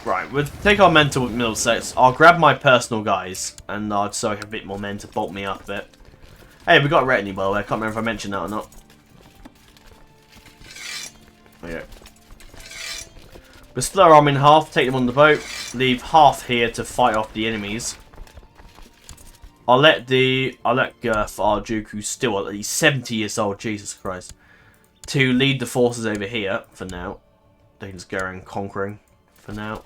Right, we'll take our men to Middlesex. I'll grab my personal guys, and so I have a bit more men to bulk me up a bit. Hey, we got a retinue, by the way. I can't remember if I mentioned that or not. There you go. We'll split our army in half, take them on the boat, leave half here to fight off the enemies. I'll let Girth, our Duke, who's still at least 70 years old, Jesus Christ, to lead the forces over here for now. They can just go around conquering for now.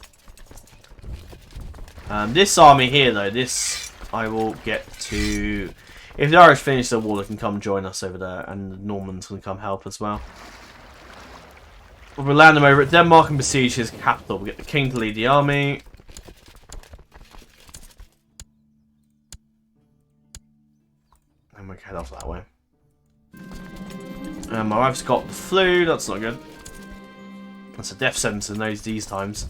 This army here, though, this I will get to. If the Irish finish the war, they can come join us over there, and the Normans can come help as well. We'll land them over at Denmark and besiege his capital. We'll get the king to lead the army. And we can head off that way. My wife's got the flu. That's not good. That's a death sentence in these times.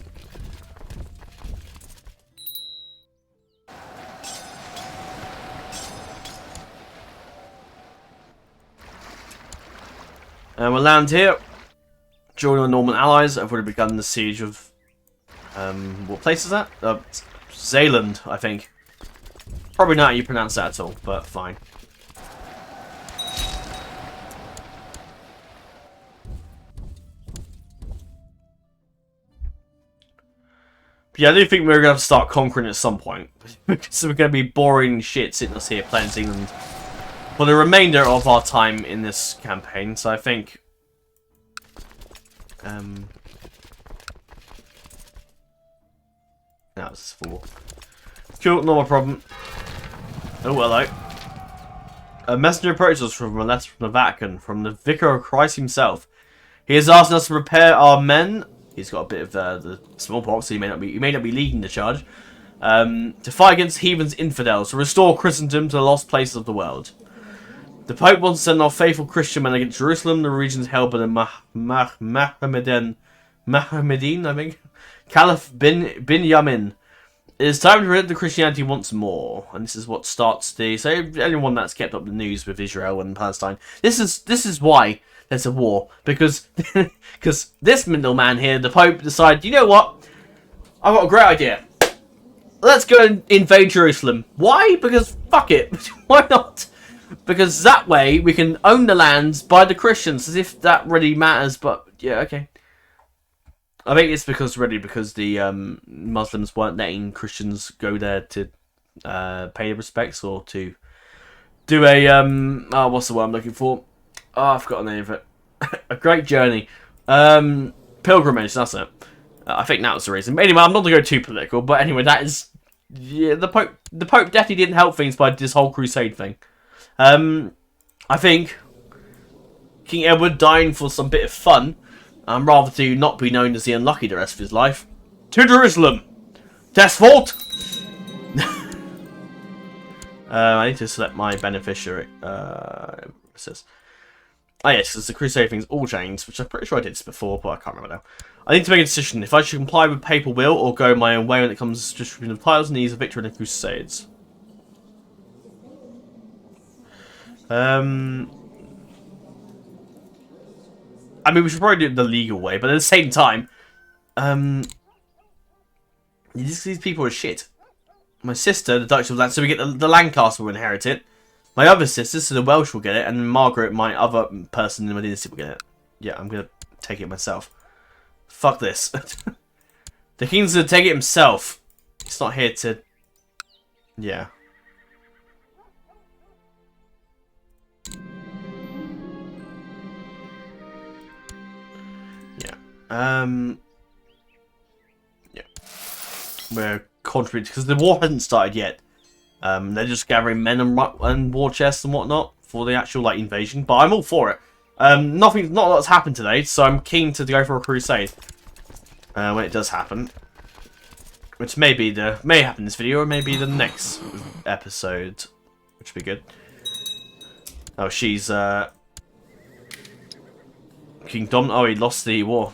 And we'll land here. Join our Norman allies. I've already begun the siege of... what place is that? Zeeland, I think. Probably not how you pronounce that at all, but fine. But yeah, I do think we're going to have to start conquering at some point. Because we're going to be boring shit sitting us here playing Zeeland for the remainder of our time in this campaign. So I think... no, this is 4. Cool, not a problem. Oh, hello. A messenger approaches us from a letter from the Vatican, from the Vicar of Christ himself. He has asked us to prepare our men. He's got a bit of the smallpox, so he may not be leading the charge. To fight against heathens, infidels, to restore Christendom to the lost places of the world. The Pope wants to send our faithful Christian men against Jerusalem, the regions held by the Mohammedan, I think, Caliph bin Yamin. It is time to rid the Christianity once more, and this is what starts the. So anyone that's kept up the news with Israel and Palestine, this is why there's a war, because this middleman here, the Pope, decided, you know what, I've got a great idea. Let's go and invade Jerusalem. Why? Because fuck it. Why not? Because that way we can own the lands by the Christians, as if that really matters. But yeah, okay. I think it's because the Muslims weren't letting Christians go there to pay their respects or to do a what's the word I'm looking for? Oh, I forgot the name of it. A great journey, pilgrimage. That's it. I think that was the reason. But anyway, I'm not going to go too political. But anyway, that is the Pope. The Pope definitely didn't help things by this whole crusade thing. I think King Edward dying for some bit of fun, rather to not be known as the unlucky the rest of his life. To Jerusalem! Death Vult! I need to select my beneficiary. What's this? Ah yes, because the Crusade thing's all changed, which I'm pretty sure I did this before, but I can't remember now. I need to make a decision if I should comply with papal will or go my own way when it comes to distribution of titles and ease of victory in the Crusades. I mean, we should probably do it the legal way, but at the same time, these people are shit. My sister, the Duchess of Lancaster, so we get the Lancaster will inherit it. My other sister, so the Welsh will get it, and Margaret, my other person in my dynasty, will get it. Yeah, I'm gonna take it myself. Fuck this. The king's gonna take it himself. He's not here to... yeah. Yeah. We're contributing because the war hasn't started yet. They're just gathering men and war chests and whatnot for the actual invasion. But I'm all for it. Not a lot's happened today, so I'm keen to go for a crusade when it does happen, which may happen in this video or maybe the next episode, which would be good. Oh, she's King Dom. Oh, he lost the war.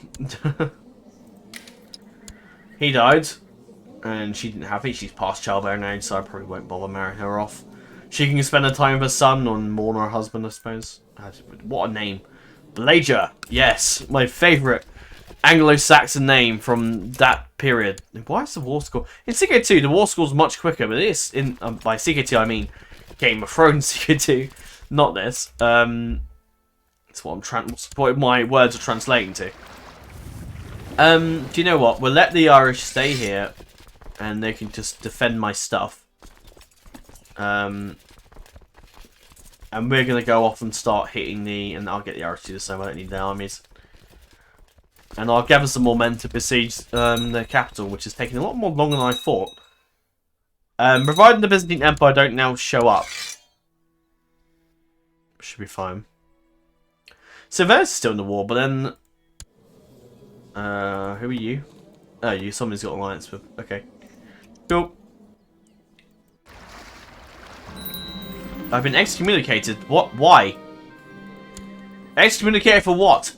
He died, and she didn't have it. She's past childbearing age, so I probably won't bother marrying her off. She can spend her time with her son and mourn her husband, I suppose. What a name. Blager. Yes, my favourite Anglo-Saxon name from that period. Why is the war score? In CK2, the war score's much quicker, but this in by CK2 I mean Game of Thrones CK2, not this. That's what my words are translating to. Do you know what? We'll let the Irish stay here, and they can just defend my stuff. And we're gonna go off and start hitting and I'll get the Irish to do the same. I don't need their armies. And I'll gather some more men to besiege the capital, which is taking a lot more longer than I thought. Providing the Byzantine Empire don't now show up. Should be fine. So Venice is still in the war, but then... who are you? Oh, you. Somebody's got alliance with... Okay. Cool. I've been excommunicated. What? Why? Excommunicated for what?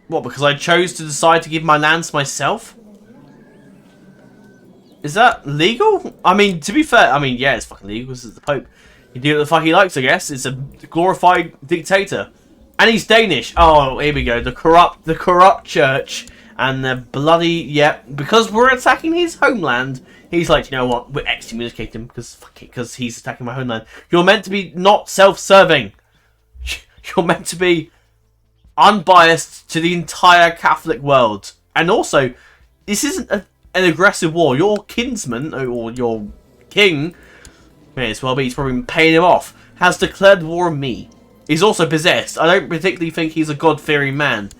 What, because I chose to decide to give my lands myself? Is that legal? I mean, to be fair, I mean, yeah, it's fucking legal. This is the Pope. He do what the fuck he likes, I guess. It's a glorified dictator. And he's Danish. Oh, here we go. The corrupt church. And the bloody, yeah, because we're attacking his homeland, he's like, you know what, we're excommunicating him because, fuck it, because he's attacking my homeland. You're meant to be not self-serving. You're meant to be unbiased to the entire Catholic world. And also, this isn't an aggressive war. Your kinsman, or your king, may as well be, he's probably been paying him off, has declared war on me. He's also possessed. I don't particularly think he's a God-fearing man.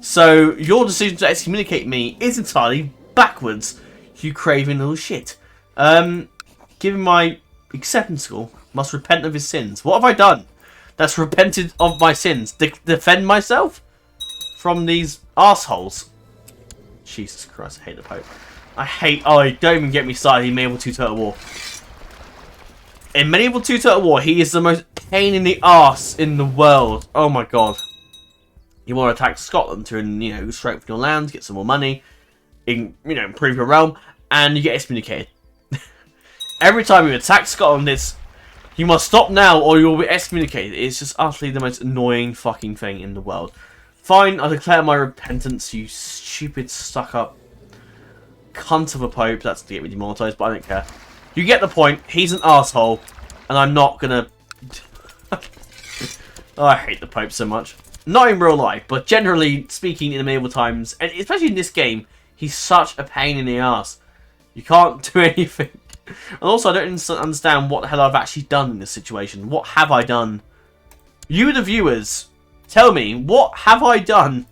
So, your decision to excommunicate me is entirely backwards, you craven little shit. Given my acceptance score, must repent of his sins. What have I done that's repented of my sins? Defend myself from these assholes. Jesus Christ, I hate the Pope. Oh, don't even get me started in Medieval Two Turtle War. In Medieval Two Turtle War, he is the most pain in the arse in the world. Oh my god. You want to attack Scotland to, you know, strengthen your land, get some more money, improve your realm, and you get excommunicated. Every time you attack Scotland, it's, you must stop now or you'll be excommunicated. It's just utterly the most annoying fucking thing in the world. Fine, I declare my repentance, you stupid, stuck-up cunt of a Pope. That's to get me demonetized, but I don't care. You get the point. He's an asshole, and I'm not gonna... Oh, I hate the Pope so much. Not in real life, but generally speaking in the medieval times, and especially in this game, he's such a pain in the ass. You can't do anything. And also, I don't understand what the hell I've actually done in this situation. What have I done? You, the viewers, tell me, what have I done?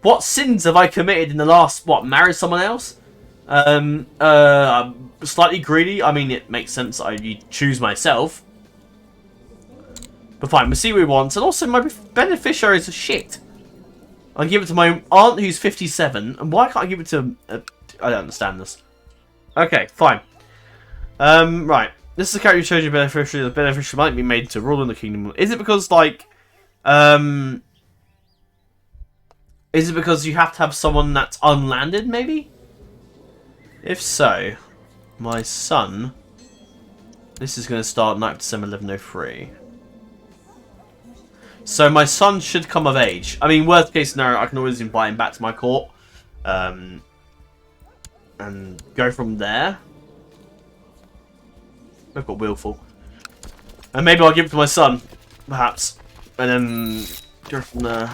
What sins have I committed in the last, married someone else? I'm slightly greedy. I mean, it makes sense that I choose myself. But fine, we'll see what he wants. And also, my beneficiaries are shit. I'll give it to my aunt who's 57. And why can't I give it to... I don't understand this. Okay, fine. Right. This is the character who shows you beneficiary. The beneficiary might be made to rule in the kingdom. Is it because, like... Is it because you have to have someone that's unlanded, maybe? If so, my son... This is going to start 9th December 1103. So my son should come of age. I mean, worst case scenario, I can always invite him back to my court. And go from there. I've got Willful. And maybe I'll give it to my son, perhaps. And then go from there.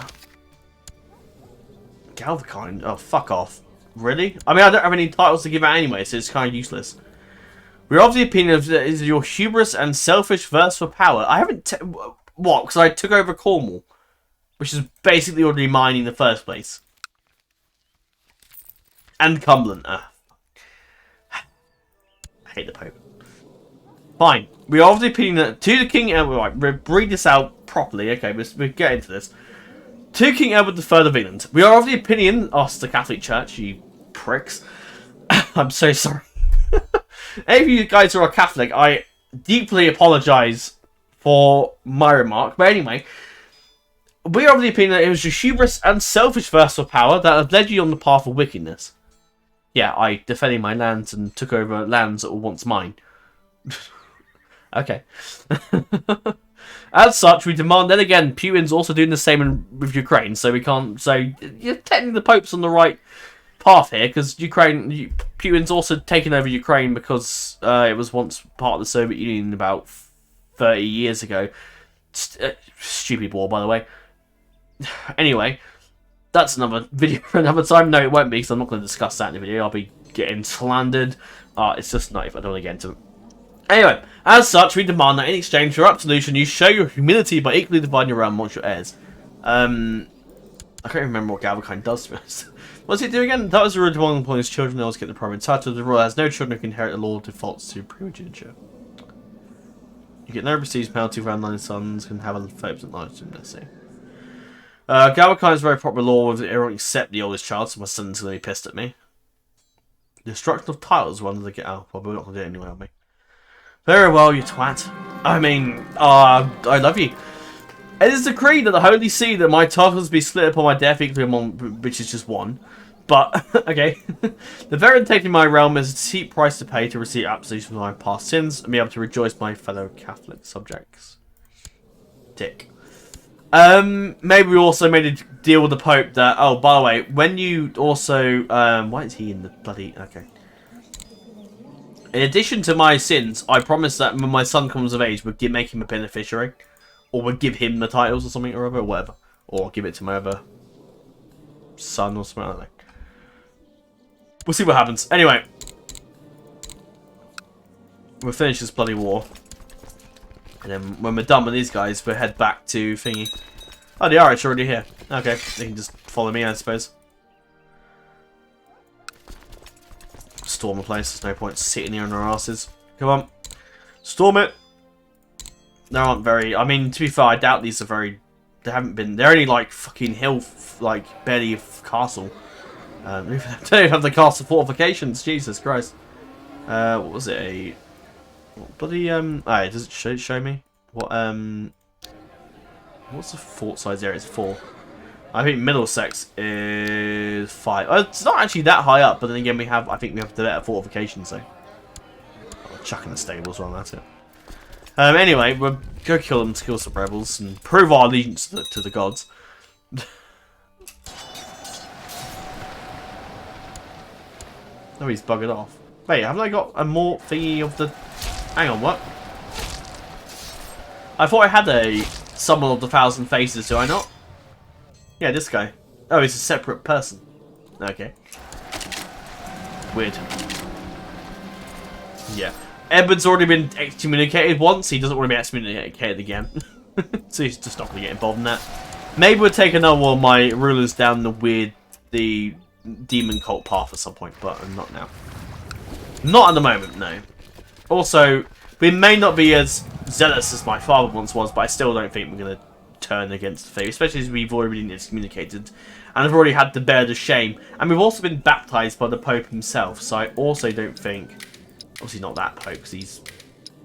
Galvakind? Oh, fuck off. Really? I mean, I don't have any titles to give out anyway, so it's kind of useless. We're of the opinion of is your hubris and selfish thirst for power. I haven't... What? Because I took over Cornwall. Which is basically already mine in the first place. And Cumberland. I hate the Pope. Fine. We are of the opinion that to the King Edward... Right, we'll read this out properly. Okay, we'll get into this. To King Edward III of England. We are of the opinion... Us, the Catholic Church, you pricks. I'm so sorry. If you guys are a Catholic, I deeply apologise for my remark. But anyway, we are of the opinion that it was your hubris and selfish thirst for power that have led you on the path of wickedness. Yeah, I defended my lands and took over lands that were once mine. Okay. As such, we demand. Then again, Putin's also doing the same with Ukraine, so we can't. So yeah, technically, the Pope's on the right path here because Putin's also taken over Ukraine because it was once part of the Soviet Union about 30 years ago. Stupid war, by the way. Anyway, that's another video for another time. No, it won't be because I'm not going to discuss that in the video. I'll be getting slandered. It's just not if I don't want to get into it. Anyway, as such, we demand that in exchange for absolution, you show your humility by equally dividing your realm amongst your heirs. I can't remember what Galvakind does to us. What's it do again? That was the rule among his children. They always get the primary title. The rule has no children who can inherit the law, defaults to primogeniture. You get no prestige penalty for nine sons, can have a 30% knowledge in this. Galvakind is very popular law with everyone except the oldest child, so my son's going to be pissed at me. Destruction of titles one they get out. Well, we're not going to do it anyway, are we? Very well, you twat. I mean, I love you. It is decreed that the Holy See that my titles be split upon my death equally among, which is just one. But, okay. The veteran taking my realm is a steep price to pay to receive absolution for my past sins and be able to rejoice my fellow Catholic subjects. Dick. Maybe we also made a deal with the Pope that, oh, by the way, when you also, why is he in the bloody, okay. In addition to my sins, I promise that when my son comes of age, we'd make him a beneficiary. Or we'd give him the titles or something or other, or whatever. Or give it to my other son or something, I don't know. We'll see what happens. Anyway. We'll finish this bloody war. And then when we're done with these guys, we'll head back to thingy. Oh, they are already here. Okay, they can just follow me, I suppose. Storm the place. There's no point sitting here on our asses. Come on. Storm it. There aren't very... I mean, to be fair, I doubt these are very... They haven't been... They're only like fucking hill... Like, barely a castle. They don't even have the castle fortifications. Jesus Christ. What was it? What bloody... Alright, does it show me? What, what's the fort size area? It's 4. I think Middlesex is 5. Oh, it's not actually that high up, but then again, I think we have the better fortifications, so. Oh, chucking the stables while that's it. Anyway, we'll go kill them to kill some rebels and prove our allegiance to the gods. Oh, he's buggered off. Wait, haven't I got a more thingy of the... Hang on, what? I thought I had a Summon of the Thousand Faces, do I not? Yeah, this guy. Oh, he's a separate person. Okay. Weird. Yeah. Edward's already been excommunicated once. He doesn't want to be excommunicated again. So he's just not going to get involved in that. Maybe we'll take another one of my rulers down the demon cult path at some point, but not now. Not at the moment, no. Also, we may not be as zealous as my father once was, but I still don't think we're going to turn against the faith, especially as we've already been excommunicated and have already had to bear the shame, and we've also been baptized by the Pope himself, so I also don't think, obviously not that Pope because he's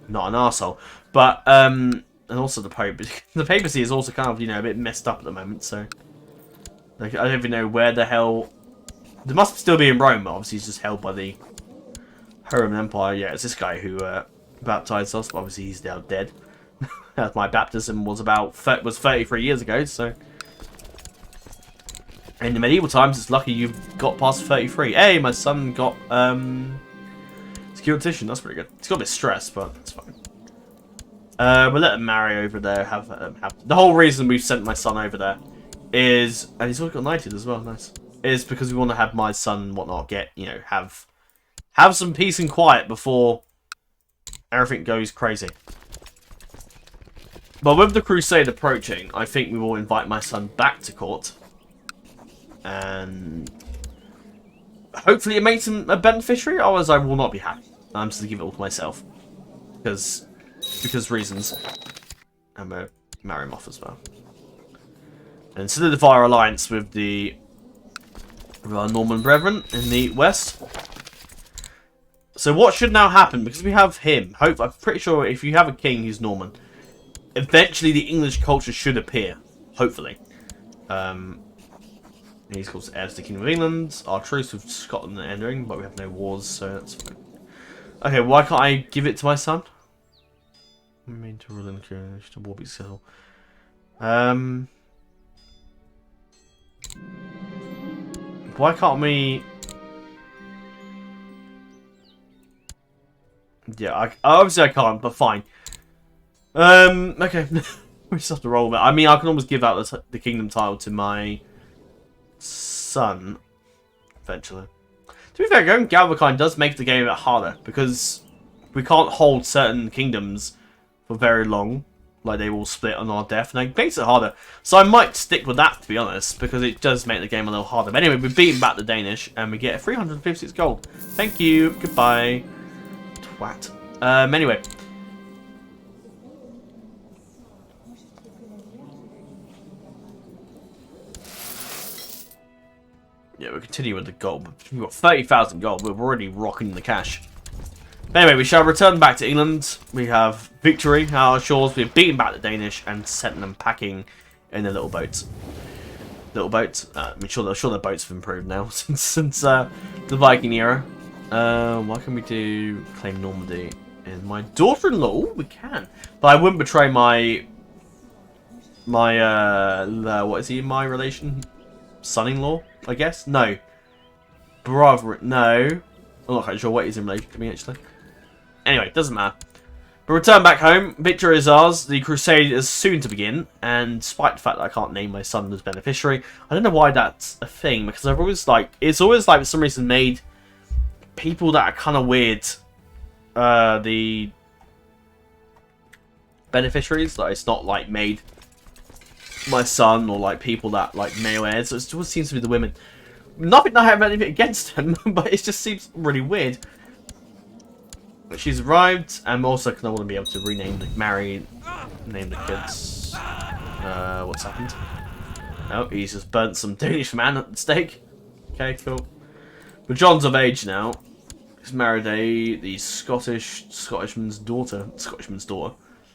not an arsehole, but and also the Pope, the papacy is also kind of, you know, a bit messed up at the moment, so like, I don't even know where the hell, they must still be in Rome, but obviously he's just held by the Roman Empire. Yeah, it's this guy who baptized us, but obviously he's now dead. As my baptism was 33 years ago, so in the medieval times, it's lucky you've got past 33. Hey, my son got securitition. That's pretty good. He's got a bit stressed, but it's fine. We'll let him marry over there. Have the whole reason we've sent my son over there is, and he's also got knighted as well. Nice. Is because we want to have my son and whatnot get, you know, have some peace and quiet before everything goes crazy. But with the Crusade approaching, I think we will invite my son back to court. And hopefully it makes him a beneficiary, otherwise I will not be happy. I'm just going to give it all to myself. Because reasons. And we'll marry him off as well. And solidify our alliance with our Norman brethren in the west. So what should now happen? Because we have him. I'm pretty sure if you have a king who's Norman, eventually the English culture should appear. Hopefully. He's called heir to the Kingdom of England. Our truce with Scotland and ending, but we have no wars, so that's fine. Okay, why can't I give it to my son? I mean to rule in to Warbeak Civil. Why can't we? Yeah, obviously I can't, but fine. Okay. We just have to roll with it. I mean, I can almost give out the kingdom title to my son, eventually. To be fair, going Galvakind does make the game a bit harder, because we can't hold certain kingdoms for very long. Like, they will split on our death, and it makes it harder. So I might stick with that, to be honest, because it does make the game a little harder. But anyway, we've beaten back the Danish, and we get 356 gold. Thank you. Goodbye. Twat. Anyway. Yeah, we'll continue with the gold. We've got 30,000 gold. We're already rocking the cash. Anyway, we shall return back to England. We have victory at our shores. We've beaten back the Danish and sent them packing in a little boat. I'm sure their boats have improved now since the Viking era. What can we do? Claim Normandy. And my daughter-in-law, we can, but I wouldn't betray my what is he? My relation, son-in-law, I guess. No, brother. No, I'm not quite sure what he's in relation to me actually. Anyway, doesn't matter. But return back home. Victory is ours. The crusade is soon to begin. And despite the fact that I can't name my son as beneficiary, I don't know why that's a thing. Because I've always it's always for some reason made people that are kind of weird the beneficiaries. Like, it's not like made my son or like people that like male heirs. So it always seems to be the women. Nothing that I have anything against them, but it just seems really weird. She's arrived. I'm also going to want to be able to rename name the kids. What's happened? Oh, he's just burnt some Danish man at the stake. Okay, cool. But John's of age now. He's married the Scottishman's daughter. Sounds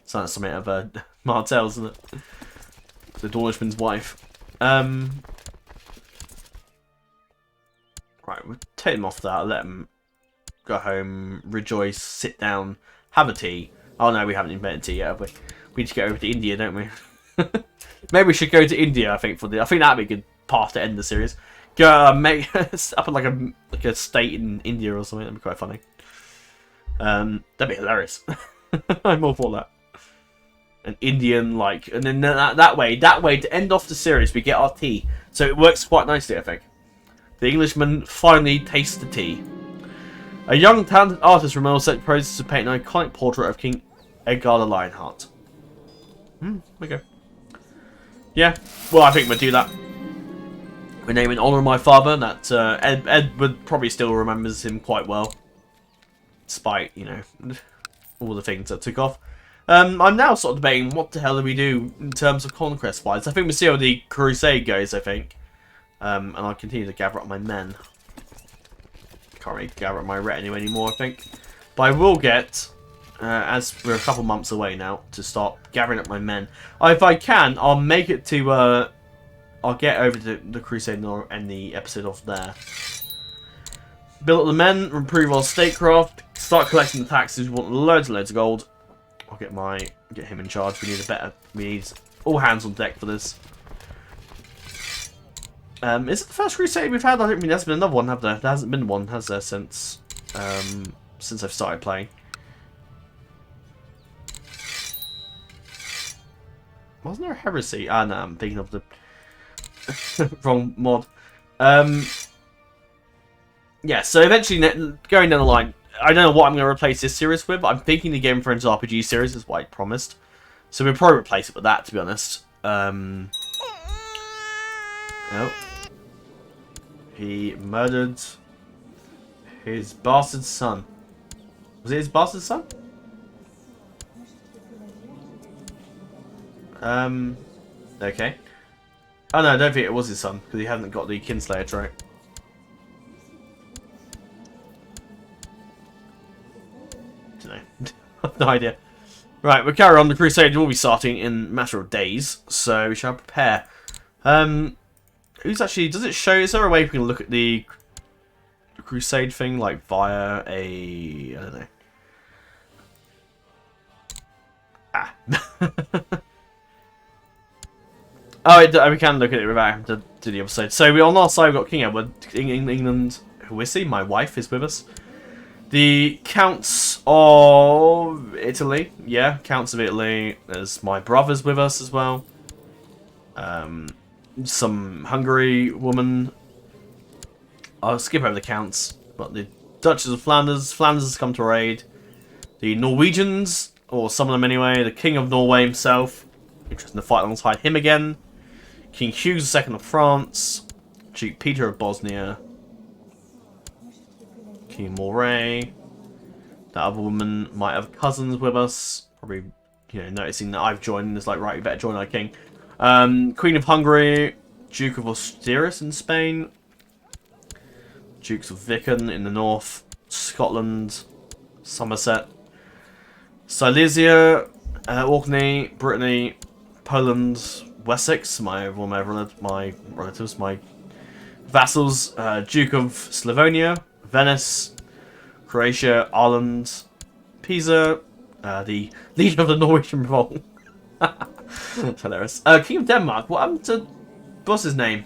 like something out of Martell's, isn't it? The Dornishman's wife. Right, we'll take him off that. Let him go home, rejoice, sit down, have a tea. Oh no, we haven't invented tea yet, have we? We need to get over to India, don't we? Maybe we should go to India. I think that'd be a good path to end the series. Go make up in like a state in India or something. That'd be quite funny. That'd be hilarious. I'm all for that. An Indian and then that way to end off the series, we get our tea. So it works quite nicely, I think. The Englishman finally tastes the tea. A young, talented artist from Middlesex proposes to paint an iconic portrait of King Edgar the Lionheart. Okay. Yeah, well, I think we'll do that. We name in honour of my father. That Edward probably still remembers him quite well, despite all the things that took off. I'm now sort of debating what the hell do we do in terms of conquest wise. I think we'll see how the crusade goes. I think, and I'll continue to gather up my men. Can't really gather up my retinue anymore, I think. But I will get, as we're a couple months away now, to start gathering up my men. If I can, I'll make it to, I'll get over to the Crusade and end the episode off there. Build up the men, improve our statecraft, start collecting the taxes. We want loads and loads of gold. I'll get him in charge. We need all hands on deck for this. Is it the first crusade we've had? I don't think there's been another one, have there? There hasn't been one, has there, since I've started playing. Wasn't there a heresy? Ah, no, I'm thinking of the wrong mod. Yeah, so eventually, going down the line, I don't know what I'm going to replace this series with, but I'm thinking the Game of Thrones RPG series is what I promised. So we'll probably replace it with that, to be honest. Oh. He murdered his bastard son. Was it his bastard son? Okay. Oh no, I don't think it was his son, because he hadn't got the Kinslayer trait. No idea. Right, we'll carry on. The crusade will be starting in a matter of days, so we shall prepare. Who's actually... Does it show... Is there a way we can look at the crusade thing, like, via a... I don't know. Ah. Oh, we can look at it without having to do the other side. So on our side, we've got King Edward, England. Who is he? My wife is with us. The Counts of Italy. Yeah, Counts of Italy. There's my brothers with us as well. Some Hungary woman. I'll skip over the Counts. But the Duchess of Flanders. Flanders has come to our aid. The Norwegians, or some of them anyway. The King of Norway himself. Interesting to fight alongside him again. King Hughes II of France. Duke Peter of Bosnia. King Moray. That other woman might have cousins with us. Probably, noticing that I've joined. It's like, right, you better join our king. Queen of Hungary. Duke of Asturias in Spain. Dukes of Viken in the north. Scotland. Somerset. Silesia. Orkney. Brittany. Poland. Wessex. My relatives. My vassals. Duke of Slavonia. Venice. Croatia, Ireland, Pisa, the leader of the Norwegian revolt. That's hilarious. King of Denmark. What happened to... What's his name?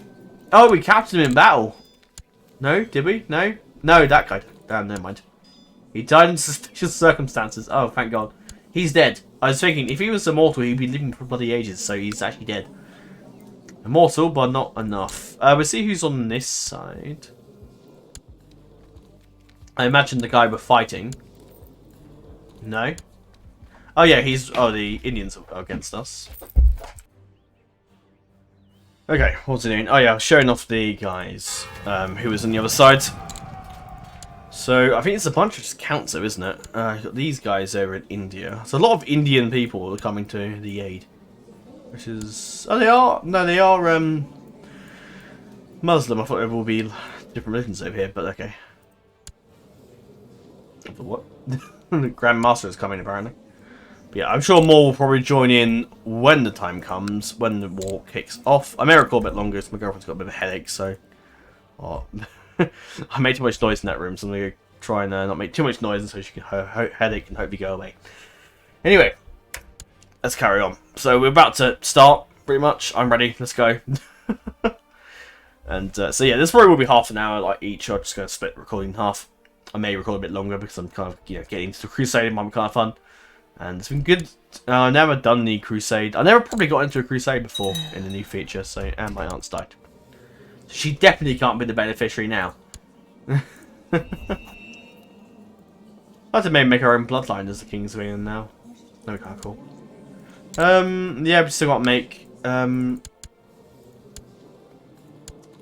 Oh, we captured him in battle. No? Did we? No? No, that guy. Never mind. He died in suspicious circumstances. Oh, thank God. He's dead. I was thinking, if he was immortal, he'd be living for bloody ages, so he's actually dead. Immortal, but not enough. We'll see who's on this side. I imagine the guy we're fighting. No? Oh yeah, he's... Oh, the Indians are against us. Okay, what's he doing? Oh yeah, showing off the guys who was on the other side. So, I think it's a bunch of just counts though, isn't it? You've got these guys over in India. So a lot of Indian people are coming to the aid. Which is... Oh, they are... No, they are Muslim. I thought there will be different religions over here, but okay. The what? The Grand Master is coming, apparently. But yeah, I'm sure more will probably join in when the time comes, when the war kicks off. I may record a bit longer, because my girlfriend's got a bit of a headache, so... Oh. I made too much noise in that room, so I'm going to try and not make too much noise so her headache can hopefully go away. Anyway, let's carry on. So we're about to start, pretty much. I'm ready, let's go. And so yeah, this probably will be half an hour like each. I'm just going to split the recording in half. I may record a bit longer because I'm kind of getting into the Crusade. It might be kind of fun, and it's been good. I've never done the Crusade. I never probably got into a Crusade before in the new feature. So, and my aunt's died. She definitely can't be the beneficiary now. I have to maybe make our own bloodline as the King's Wing now. No, we can't. Cool. Yeah, we still got to make. I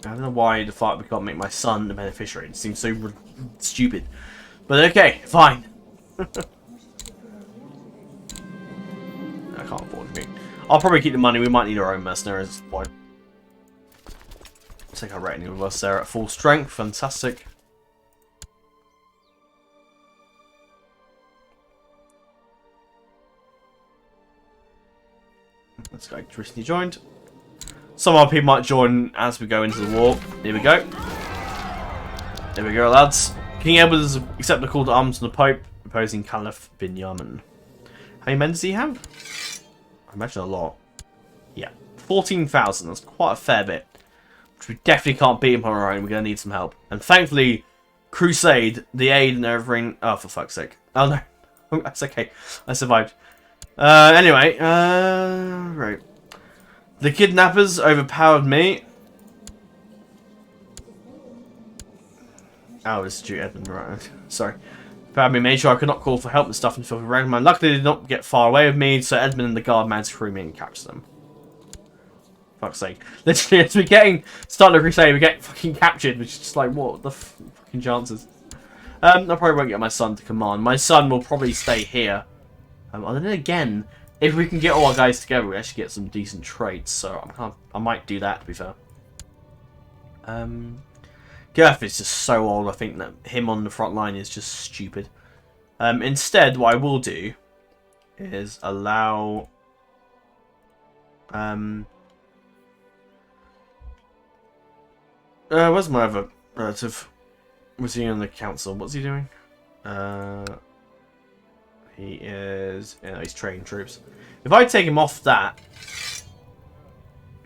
don't know why the fact we can't make my son the beneficiary. It seems so stupid. But okay, fine. I can't afford me. I'll probably keep the money. We might need our own mercenaries at this point. Take our rating with us there at full strength. Fantastic. This guy recently joined. Some other people might join as we go into the war. Here we go. There we go, lads. King Edward has accepted the call to arms from the Pope, opposing Caliph Binyamin. How many men does he have? I imagine a lot. Yeah, 14,000. That's quite a fair bit. Which we definitely can't beat him on our own. We're going to need some help. And thankfully, Crusade, the aid and everything... Oh, for fuck's sake. Oh, no. That's okay. I survived. Anyway, right. The kidnappers overpowered me. Oh, it's Duke Edmund, right. Sorry. Overpowered me, made sure I could not call for help and stuff and filthy rag man. Luckily, they did not get far away with me, so Edmund and the guard managed to free me and capture them. Fuck's sake. Literally, as we're getting started a crusade, we get fucking captured, which is just like, what the fucking chances? I probably won't get my son to command. My son will probably stay here. And then again, if we can get all our guys together, we actually get some decent traits. So I might do that, to be fair. Girth is just so old. I think that him on the front line is just stupid. Instead, what I will do is allow. Where's my other relative? Was he on the council? What's he doing? He is... Yeah, he's trained troops. If I take him off that...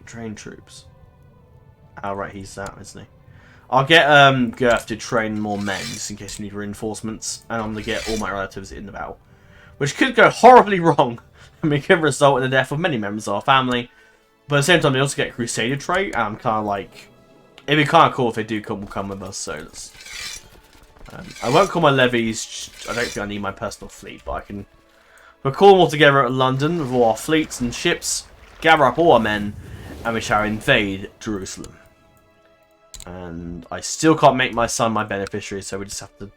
Trained troops. Oh, right, he's that, isn't he? I'll get Gurth to train more men, just in case you need reinforcements. And I'm going to get all my relatives in the battle. Which could go horribly wrong. I mean, it could result in the death of many members of our family. But at the same time, they also get Crusader trait. And I'm kind of like... It'd be kind of cool if they do come with us, so let's... I won't call my levies. I don't think I need my personal fleet, but I can... We'll call them all together at London with all our fleets and ships, gather up all our men, and we shall invade Jerusalem. And I still can't make my son my beneficiary, so we just have to...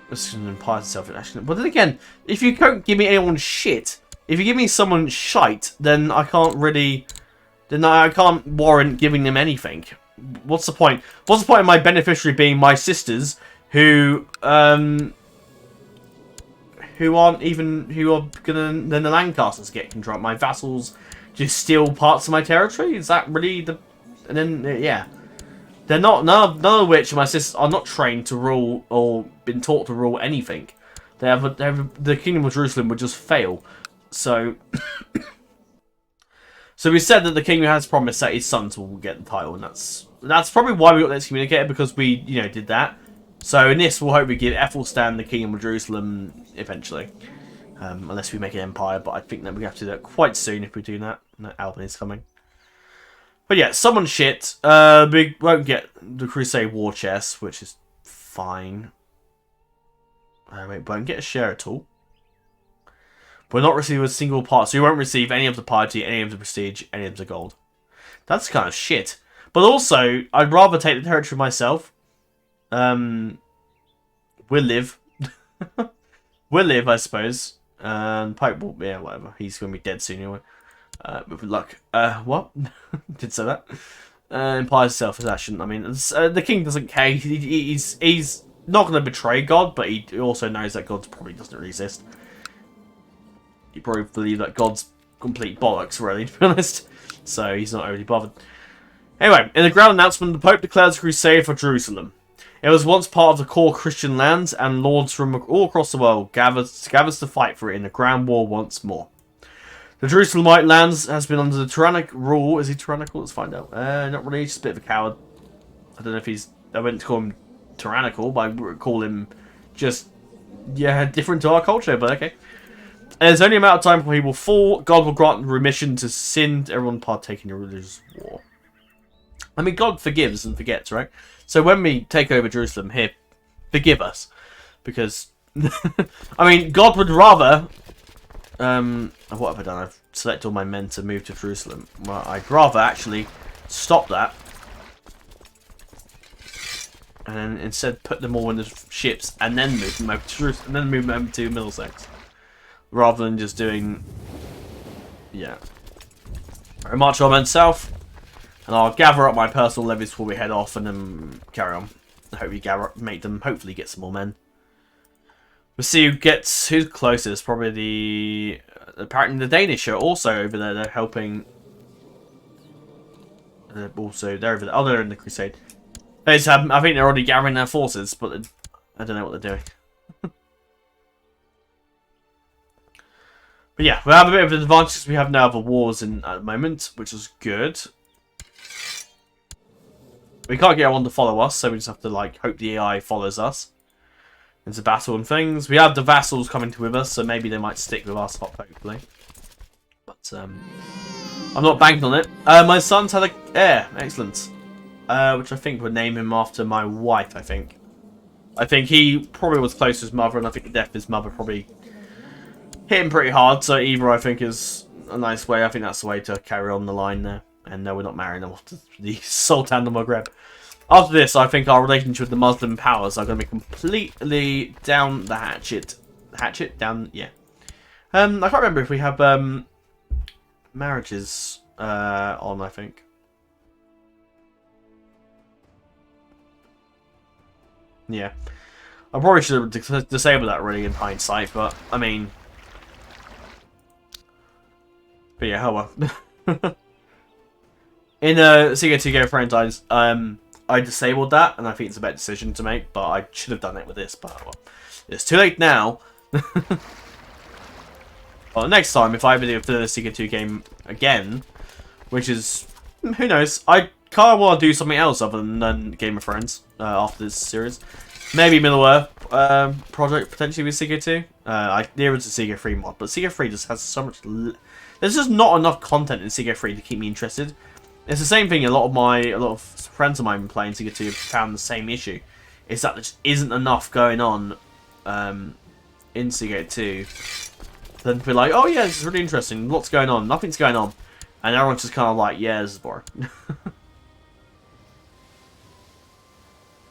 This is an empire self-action. But then again, if you don't give me anyone shit, if you give me someone shite, then I can't really... Then I can't warrant giving them anything. What's the point? What's the point of my beneficiary being my sisters, who are gonna then the Lancasters get control? My vassals just steal parts of my territory? Is that really the? And then yeah, they're not. None of which my sisters are not trained to rule or been taught to rule anything. They have the Kingdom of Jerusalem would just fail. So. So we said that the king has promised that his sons will get the title, and that's probably why we got excommunicated, because we, did that. So in this, we'll hopefully give Ethelstan the Kingdom of Jerusalem eventually. Unless we make an empire, but I think that we have to do that quite soon if we do that. No, Albany's coming. But yeah, someone shit. We won't get the Crusade War Chest, which is fine. Wait, won't get a share at all. We'll not receive a single part, so you won't receive any of the piety, any of the prestige, any of the gold. That's kind of shit. But also, I'd rather take the territory myself. We'll live. We'll live, I suppose. Pope will, yeah, whatever. He's going to be dead soon anyway. With luck. What? Did say that. Implies self-possession. I mean, the king doesn't care. He's not going to betray God, but he also knows that God probably doesn't really exist. You probably believe that God's complete bollocks, really, to be honest. So he's not overly bothered. Anyway, in the grand announcement, the Pope declares a crusade for Jerusalem. It was once part of the core Christian lands, and lords from all across the world gathers to fight for it in the Grand War once more. The Jerusalemite lands has been under the tyrannic rule. Is he tyrannical? Let's find out. Not really, just a bit of a coward. I don't know if he's... I wouldn't call him tyrannical, but I would call him just... Yeah, different to our culture, but okay. There's only a matter of time before he will fall. God will grant remission to sin to everyone partaking in a religious war. I mean, God forgives and forgets, right? So when we take over Jerusalem, here, forgive us. Because, I mean, God would rather... what have I done? I've selected all my men to move to Jerusalem. Well, I'd rather actually stop that. And then instead put them all in the ships and then move them over to Jerusalem. And then move them over to Middlesex. Rather than just doing... Yeah. I'll march our men south. And I'll gather up my personal levies before we head off and then carry on. I hope we make them hopefully get some more men. We'll see who's closest. Probably the... Apparently the Danish are also over there. They're helping... they're over there. Oh, they're in the Crusade. I think they're already gathering their forces, but I don't know what they're doing. But yeah, we have a bit of an advantage because we have no other wars at the moment, which is good. We can't get everyone to follow us, so we just have to hope the AI follows us into battle and things. We have the vassals coming with us, so maybe they might stick with us, hopefully. But I'm not banking on it. My son's had an heir, excellent. Which I think would name him after my wife, I think. I think he probably was close to his mother, and I think the death of his mother probably hit him pretty hard, so either I think is a nice way. I think that's the way to carry on the line there. And no, we're not marrying them off to the Sultan of Maghreb. After this, I think our relationship with the Muslim powers are going to be completely down the hatchet. Hatchet? Down, yeah. I can't remember if we have marriages on, I think. Yeah. I probably should have disabled that really in hindsight, but, I mean... But yeah, oh well. In CK2 Go Friends, I disabled that, and I think it's a better decision to make, but I should have done it with this, but well, it's too late now. Well, next time, if I ever do the Seeker 2 game again, which is, who knows, I kind of want to do something else other than Game of Thrones after this series. Maybe Middle-earth project, potentially with Seeker 2. There is a Seeker 3 mod, but Seeker 3 just has so much... There's just not enough content in Seeker 3 to keep me interested. It's the same thing a lot of friends of mine playing Seeker 2 have found the same issue. Is that there just isn't enough going on in Seeker 2. Then be like, oh yeah, this is really interesting, lots going on, nothing's going on. And everyone's just kind of like, yeah, this is boring.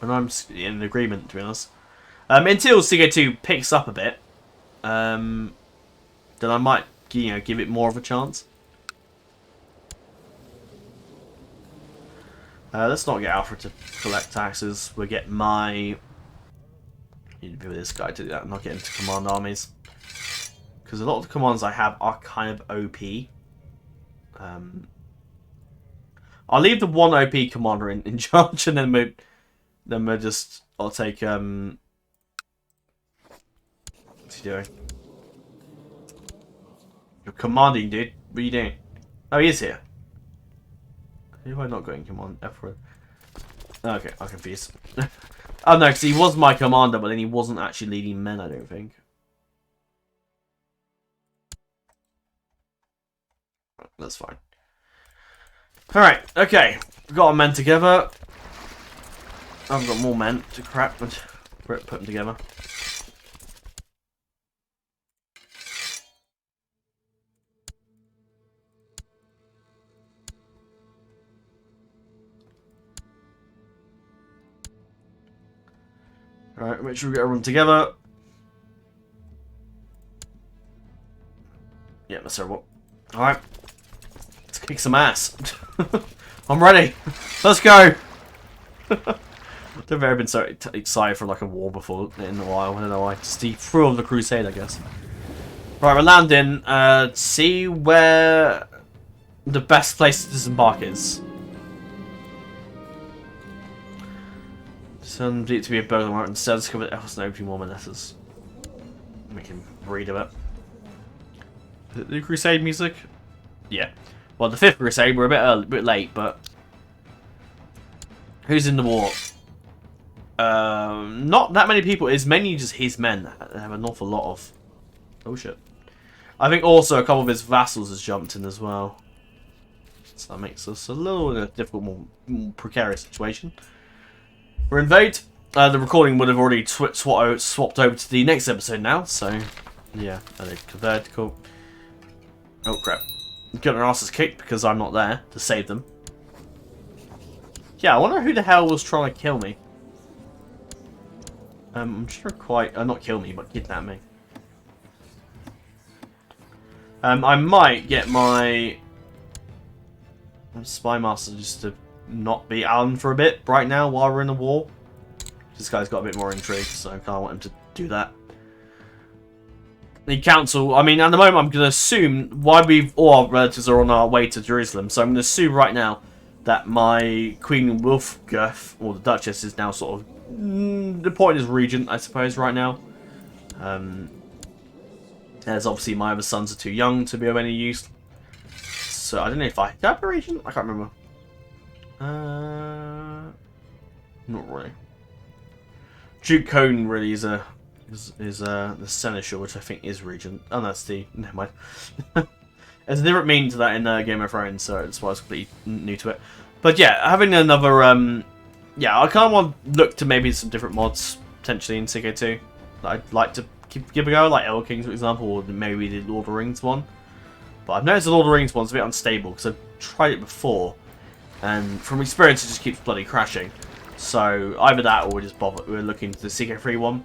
And I'm in agreement, to be honest. Until Seeker 2 picks up a bit, then I might, give it more of a chance. Let's not get Alfred to collect taxes. We'll get my... Need to be with this guy to do that, not get him to command armies. Because a lot of the commands I have are kind of OP. I'll leave the one OP commander in charge, and then we'll just... I'll take... What's he doing? You're commanding, dude. What are you doing? Oh, he is here. Who have I not got in command? F1. Okay, I'm confused. Oh no, because he was my commander, but then he wasn't actually leading men, I don't think. That's fine. Alright, okay. We've got our men together. I've got more men to crap and put them together. Alright, make sure we get everyone together. Yeah, that's terrible. Alright. Let's kick some ass. I'm ready. Let's go. I've never been so excited for like a war before in a while. I don't know why. Just the thrill of the Crusade, I guess. Right, we're landing. See where the best place to disembark is. Send it to be a burglar instead. Discover that Elf's no more letters. We can read of it. The Crusade music? Yeah. Well, the 5th Crusade, we're a bit late, but... Who's in the war? Not that many people. It's mainly just his men that have an awful lot of... Oh shit. I think also a couple of his vassals has jumped in as well. So that makes us a little difficult, more precarious situation. We're invade. The recording would have already swapped over to the next episode now, so... Yeah, convert, cool. Oh crap. Getting our asses kicked because I'm not there to save them. Yeah, I wonder who the hell was trying to kill me. I'm sure not kill me, but kidnap me. I might get my Spy Master just to not be Alan for a bit right now while we're in the war. This guy's got a bit more intrigue, so I kind of want him to do that. The council, I mean, at the moment I'm going to assume all our relatives are on our way to Jerusalem, so I'm going to assume right now that my Queen Wolfgirth, or the Duchess, is now sort of the point is regent, I suppose, right now. As obviously my other sons are too young to be of any use. So I don't know if I have a regent? I can't remember. Not really. Duke Cone really is the seneschal, which I think is regent. Oh, that's the... Never mind. There's a different meaning to that in Game of Thrones, so that's why I was completely new to it. But yeah, having another... yeah, I kind of want to look to maybe some different mods, potentially in Seeker 2. That I'd like to give a go, like Elder Kings, for example, or maybe the Lord of the Rings one. But I've noticed the Lord of the Rings one's a bit unstable, because I've tried it before, and from experience it just keeps bloody crashing. So either that or we're looking to the Seeker 3 one.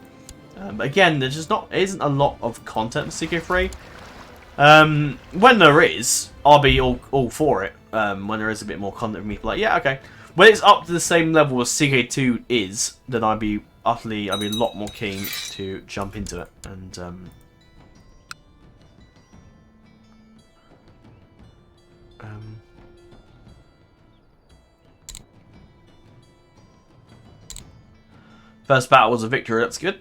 But again, there just isn't a lot of content in Seeker 3. When there is, I'll be all for it. When there is a bit more content for me, like, yeah, okay. When it's up to the same level as Seeker 2 is, then I'd be a lot more keen to jump into it. And First battle was a victory, that's good.